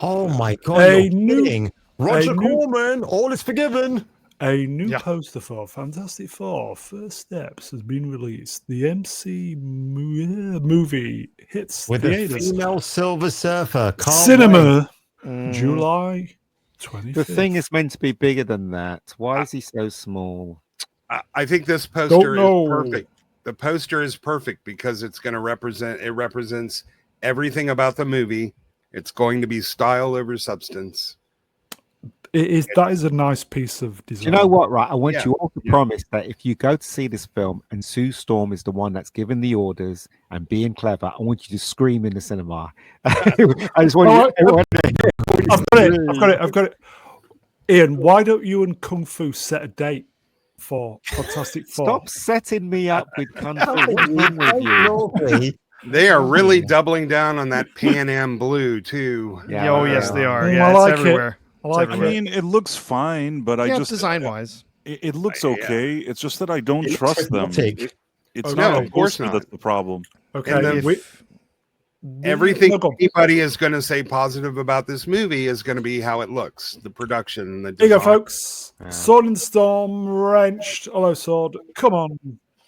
Oh my God! A You're new- kidding. Roger Corman, all is forgiven. A new poster for Fantastic Four First Steps has been released. The MC movie hits With a theaters. female Silver Surfer. Can't Cinema, wait. July 25th. The thing is meant to be bigger than that. Why is he so small? I think this poster Don't know. is perfect. The poster is perfect because it's going to represents everything about the movie. It's going to be style over substance. That is a nice piece of design. Do you know what, right? I want you all to promise that if you go to see this film and Sue Storm is the one that's giving the orders and being clever, I want you to scream in the cinema. I just want I've got it. Ian, why don't you and Kung Fu set a date for Fantastic Four? Stop setting me up with Kung Fu. What's wrong with you? They are really doubling down on that Pan Am blue too. Yeah, oh yes, they are. I Yeah, like it's everywhere. I mean, it looks fine, but I just design-wise, it looks okay. It's just that I don't It trust them. looks It's no, not of course poster not. that's the problem. Okay, Everything anybody is going to say positive about this movie is going to be how it looks, the production, and the Here you design. go, folks. Sword and Storm, Wrenched. Hello, Sword. Come on,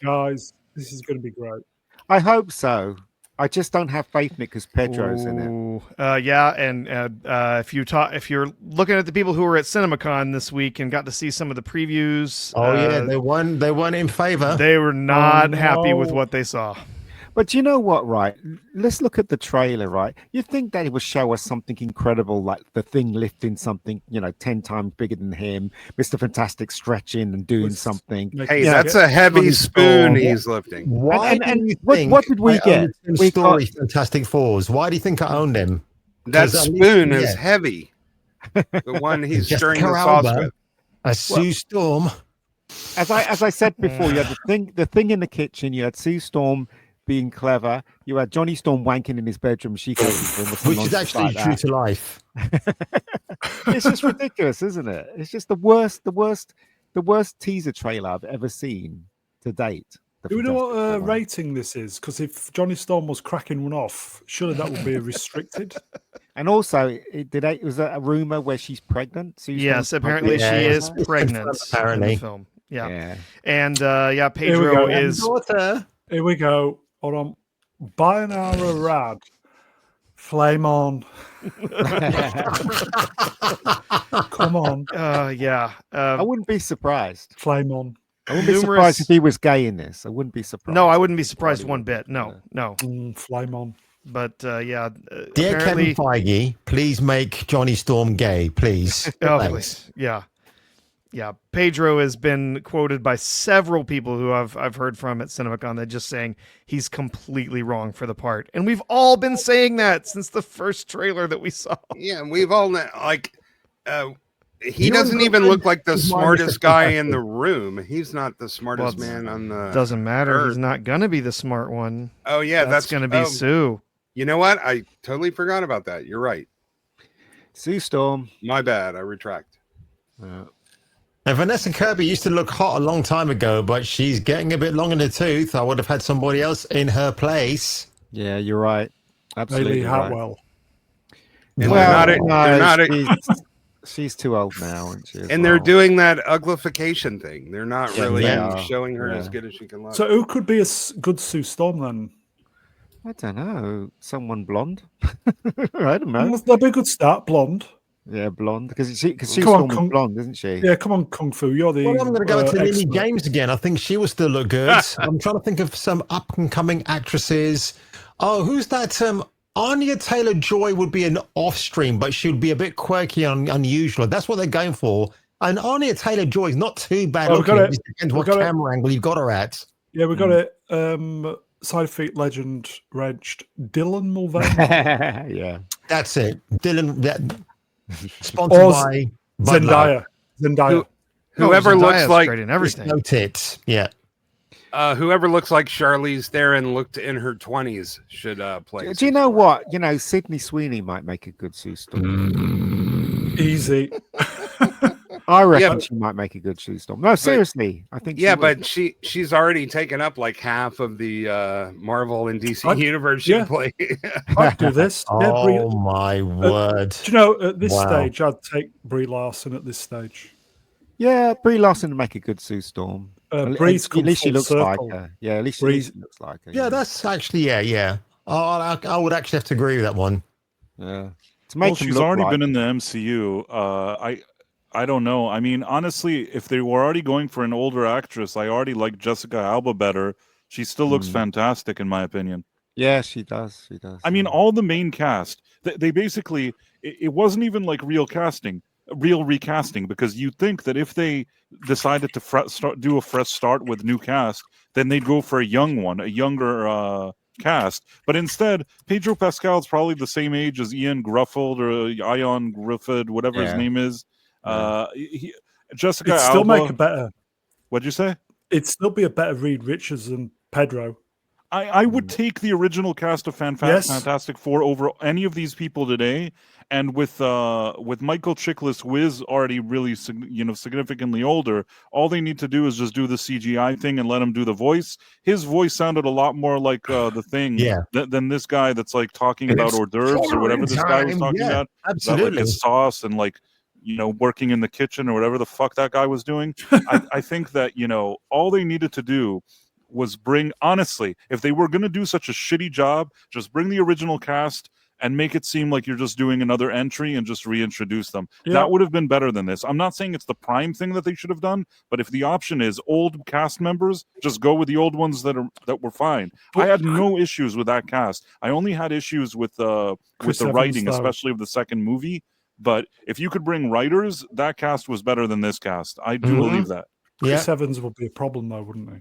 guys. This is going to be great. I hope so. I just don't have faith in it because Pedro's in it. Yeah, and if you're looking at the people who were at CinemaCon this week and got to see some of the previews, they won in favor. They were not happy with what they saw. But you know what, right? Let's look at the trailer, right? You think that it would show us something incredible, like the Thing lifting something, 10 times bigger than him, Mr. Fantastic stretching and doing something. Hey, that's a heavy spoon he's lifting. Why And what did we get? We got Fantastic Fours. Why do you think I own them? That spoon is heavy. The one he's stirring the sauce with. A Sue Storm. As I said before, you had the thing in the kitchen. You had Sue Storm being clever. You had Johnny Storm wanking in his bedroom. She goes, which is actually true to life. It's just ridiculous, isn't it? It's just the worst teaser trailer I've ever seen to date. Do we know what rating this is? Because if Johnny Storm was cracking one off, surely that would be restricted. And also, it was a rumor where she's pregnant. So yes, apparently she is pregnant. Apparently, in the film. Yeah. And Pedro is. Here we go. Hold on. Bayonara Rad. Flame on. Come on. I wouldn't be surprised. Flame on. I wouldn't be surprised if he was gay in this. I wouldn't be surprised. No, I wouldn't be surprised one bit. No. Flame on. But dear Kevin Feige, please make Johnny Storm gay, please. Please. Yeah. Pedro has been quoted by several people who I've heard from at CinemaCon that just saying he's completely wrong for the part, and we've all been saying that since the first trailer that we saw. Yeah, and we've all he doesn't even look like the smartest guy in the room. He's not the smartest man on the. Doesn't matter. Earth. He's not gonna be the smart one. Oh yeah, that's gonna be Sue. You know what? I totally forgot about that. You're right. Sue Storm. My bad. I retract. And Vanessa Kirby used to look hot a long time ago, but she's getting a bit long in the tooth. I would have had somebody else in her place. Yeah, you're right. Absolutely. Bailey Hartwell. Right. She's too old now, isn't she? And they're doing that uglification thing. They're not really showing her as good as she can look. So who could be a good Sue Storm then? I don't know. Someone blonde. I don't know. That'd be a good start. Blonde. Yeah, blonde. Because she's blonde, isn't she? Yeah, come on, Kung Fu. You're the. Well, I'm going to go to Lily James again. I think she will still look good. I'm trying to think of some up and coming actresses. Oh, who's that? Anya Taylor-Joy would be an off-stream, but she would be a bit quirky and unusual. That's what they're going for. And Anya Taylor-Joy is not too bad looking. It depends what camera angle you've got her at. Yeah, we got it. Side feet legend Wrenched. Dylan Mulvaney. Yeah. That's it. Dylan, sponsored by Zendaya. Whoever looks like great in everything. No tits. Yeah. Whoever looks like Charlize Theron looked in her 20s should play. Do you know what? Sydney Sweeney might make a good Sue Storm. Easy. I reckon but- she might make a good Sue Storm. No, seriously, I think. Yeah, she would. but she's already taken up like half of the Marvel and DC I'd- universe she yeah. play. I'd do this. Yeah, bring Oh it. my word! Do you know, at this Wow. stage, I'd take Brie Larson at this stage. Yeah, Brie Larson would make a good Sue Storm. Brie's At come least she full looks like circle. her. Yeah, at least Bree- she looks like her. Yeah, that's actually yeah. I would actually have to agree with that one. yeah. To make Well, him she's look already like been in the MCU. I don't know. I mean, honestly, if they were already going for an older actress, I already like Jessica Alba better. She still looks fantastic, in my opinion. Yeah, she does. She does. I mean, all the main cast, they basically, it wasn't even like real recasting, because you'd think that if they decided to do a fresh start with new cast, then they'd go for a younger cast. But instead, Pedro Pascal is probably the same age as Ian Grufford or Ion Griffith, whatever his Yeah. name is. Jessica It'd still Alba. make a better. What'd you say? It'd still be a better Reed Richards than Pedro. I would take the original cast of Fantastic Four over any of these people today, and with Michael Chiklis, who is already really significantly older, all they need to do is just do the CGI thing and let him do the voice. His voice sounded a lot more like the Thing than this guy that's like talking about hors d'oeuvres or whatever this guy was talking about. Absolutely. About, like, his sauce and like working in the kitchen or whatever the fuck that guy was doing. I think that all they needed to do was honestly, if they were going to do such a shitty job, just bring the original cast and make it seem like you're just doing another entry and just reintroduce them. Yeah. That would have been better than this. I'm not saying it's the prime thing that they should have done, but if the option is old cast members, just go with the old ones that were fine. I had no issues with that cast. I only had issues with the writing, especially of the second movie. But if you could bring writers, that cast was better than this cast. I do believe that. Chris Evans would be a problem, though, wouldn't he?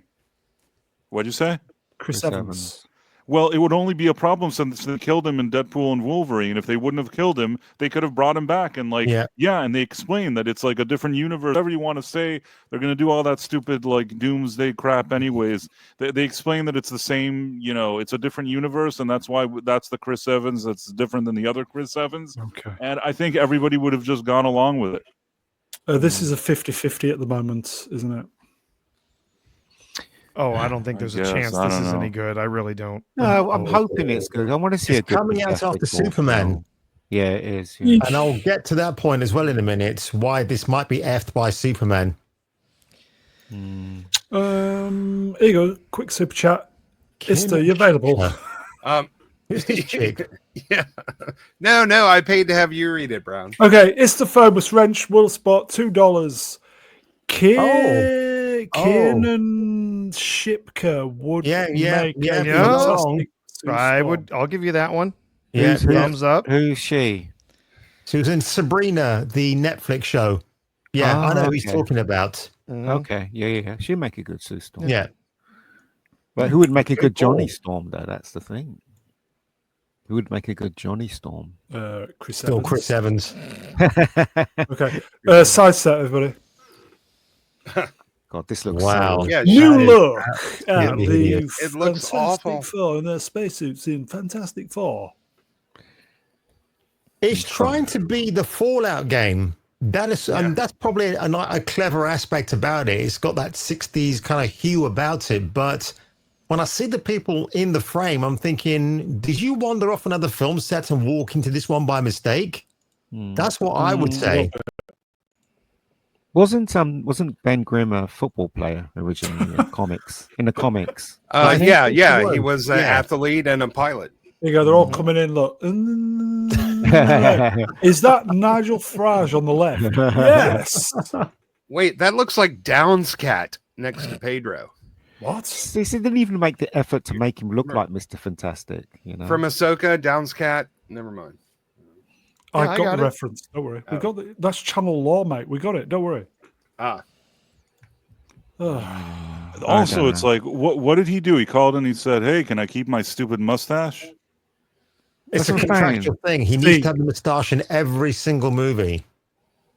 What'd you say? Chris Evans. Well, it would only be a problem since they killed him in Deadpool and Wolverine. If they wouldn't have killed him, they could have brought him back and and they explain that it's like a different universe. Whatever you want to say, they're going to do all that stupid like doomsday crap anyways. They explain that it's the same, it's a different universe, and that's why that's the Chris Evans that's different than the other Chris Evans. Okay. And I think everybody would have just gone along with it. This is a 50-50 at the moment, isn't it? Oh, I don't think there's a chance this is any good. I really don't. No, I'm hoping it's good. I want to see It's a good coming out after Fantastic Four Superman. film. Yeah, it is. Yeah. And I'll get to that point as well in a minute, why this might be effed by Superman. Here you go. Quick super chat. Ister, you available? Who's this chick? Yeah. No, I paid to have you read it, Brown. Okay, Ister Phobos Wrench Will Spot $2. Kiernan Shipka would make a fantastic I'll give you that one. Yeah, thumbs up. Who's she? She was in Sabrina, the Netflix show. Yeah, I know who he's talking about. Okay, yeah. She'd make a good Sue Storm. Yeah. But who would make a good Johnny Storm, though? That's the thing. Who would make a good Johnny Storm? Chris Still Evans. Chris Evans. Okay. Side set, everybody. God, this looks Wow. so... Yeah, New look at Yeah, the it looks Fantastic awful. Four in their spacesuits in Fantastic Four. It's trying to be the Fallout game. That is, that's probably a clever aspect about it. It's got that 60s kind of hue about it. But when I see the people in the frame, I'm thinking, did you wander off another film set and walk into this one by mistake? That's what I would say. Wasn't Ben Grimm a football player originally in comics? In the comics, He was an athlete and a pilot. There you go. They're all coming in. Look, is that Nigel Farage on the left? Yes. Wait, that looks like Down's cat next to Pedro. What? they didn't even make the effort to make him look like Mr. Fantastic. From Ahsoka, Down's cat. Never mind. I got the reference. Don't worry. We got that's Channel Law, mate. We got it. Don't worry. Also, it's like, what did he do? He called and he said, "Hey, can I keep my stupid mustache?" It's a contractual thing. He needs to have the moustache in every single movie.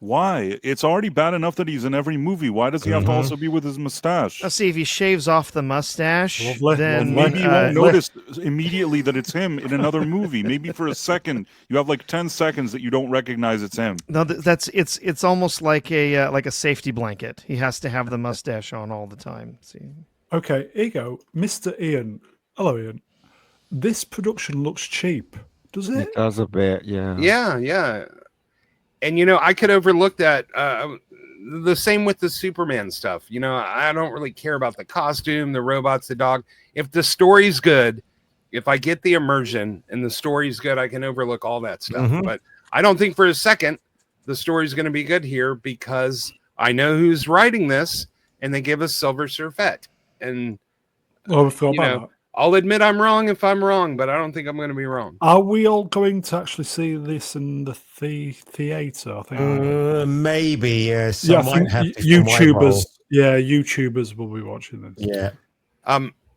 Why? It's already bad enough that he's in every movie. Why does he have to also be with his mustache? Let's see if he shaves off the mustache. Lovely, Then Maybe you won't lovely. notice immediately that it's him in another movie. Maybe for a second, you have like 10 seconds that you don't recognize it's him. no, it's almost like a safety blanket. He has to have the mustache on all the time. See, Okay, here you go. Mr. Ian. Hello, Ian. This production looks cheap. Does it? It does a bit, yeah. Yeah. And I could overlook that. The same with the Superman stuff. I don't really care about the costume, the robots, the dog. If the story's good, if I get the immersion and the story's good, I can overlook all that stuff. But I don't think for a second the story's going to be good here, because I know who's writing this, and they give us Silver Surfette. And Oh, I forgot about that. I'll admit I'm wrong if I'm wrong, but I don't think I'm going to be wrong. Are we all going to actually see this in the theater? I think. Maybe, yes. Yeah, I I might think have to YouTubers. Yeah, YouTubers will be watching this. Yeah.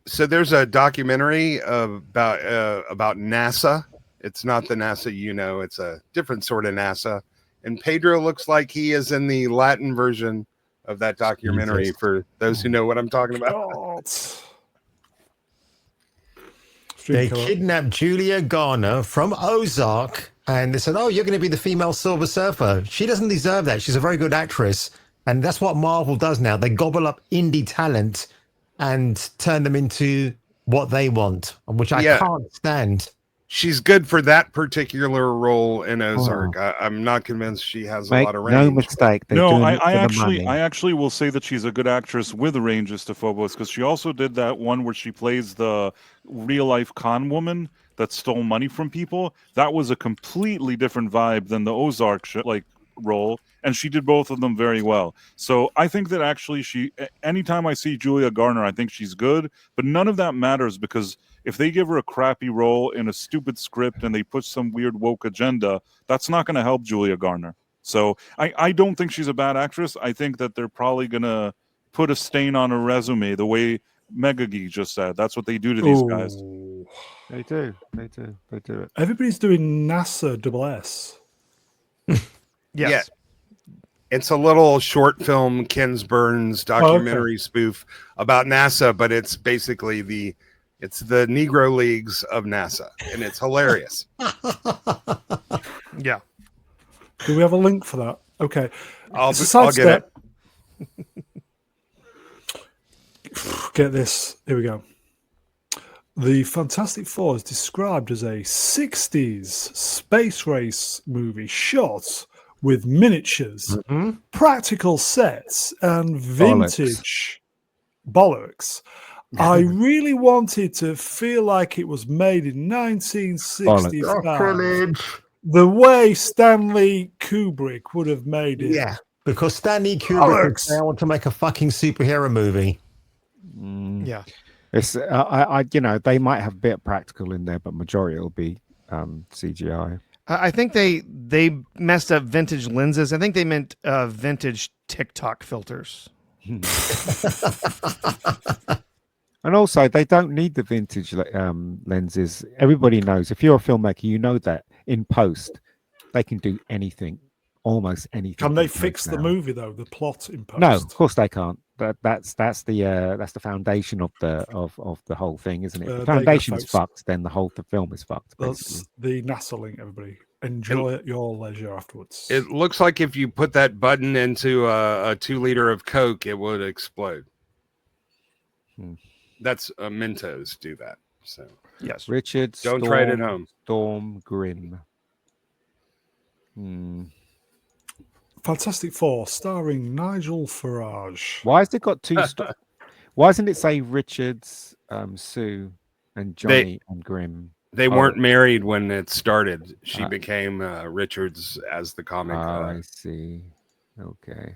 So there's a documentary about NASA. It's not the NASA, it's a different sort of NASA. And Pedro looks like he is in the Latin version of that documentary, Jesus. for those who know what I'm talking about. God. They kidnapped Julia Garner from Ozark, and they said, "Oh, you're going to be the female Silver Surfer." She doesn't deserve that. She's a very good actress, and that's what Marvel does now. They gobble up indie talent and turn them into what they want, which I can't stand. She's good for that particular role in Ozark. I'm not convinced she has a lot of range. No mistake. I actually will say that she's a good actress with range to Phobos, because she also did that one where she plays the real life con woman that stole money from people. That was a completely different vibe than the Ozark role, and she did both of them very well. So I think that actually anytime I see Julia Garner, I think she's good, but none of that matters, because if they give her a crappy role in a stupid script and they push some weird woke agenda, that's not going to help Julia Garner. So I don't think she's a bad actress. I think that they're probably going to put a stain on her resume the way Megageek just said. That's what they do to these guys. They do it. Everybody's doing NASA double S. yes. Yeah. It's a little short film, Ken Burns documentary spoof about NASA, but it's basically it's the Negro Leagues of NASA, and it's hilarious. Yeah. Do we have a link for that? Okay. I'll Sidestep. get it. Get this. Here we go. The Fantastic Four is described as a 60s space race movie shot with miniatures, practical sets, and vintage bollocks. I really wanted to feel like it was made in 1965. The way Stanley Kubrick would have made it. Yeah, because Stanley Kubrick would say, "I want to make a fucking superhero movie." Yeah. It's they might have a bit of practical in there, but majority will be CGI. I think they messed up vintage lenses. I think they meant vintage TikTok filters. And also, they don't need the vintage lenses. Everybody knows, if you're a filmmaker, you know that in post, they can do anything, almost anything. Can they fix the movie though? The plot in post? No, of course they can't. That's the foundation of the whole thing, isn't it? If the foundation's fucked, then the film is fucked. That's the NASA link, everybody. Enjoy at your leisure afterwards. It looks like if you put that button into a 2 liter of Coke, it would explode. That's Mentos do that. So yes, Richard. Don't try it at home. Storm Grimm. Fantastic Four, starring Nigel Farage. Why has it got two? Why doesn't it say Richards, Sue, and Johnny and Grimm? They weren't married when it started. She became Richards as the comic. I see. Okay.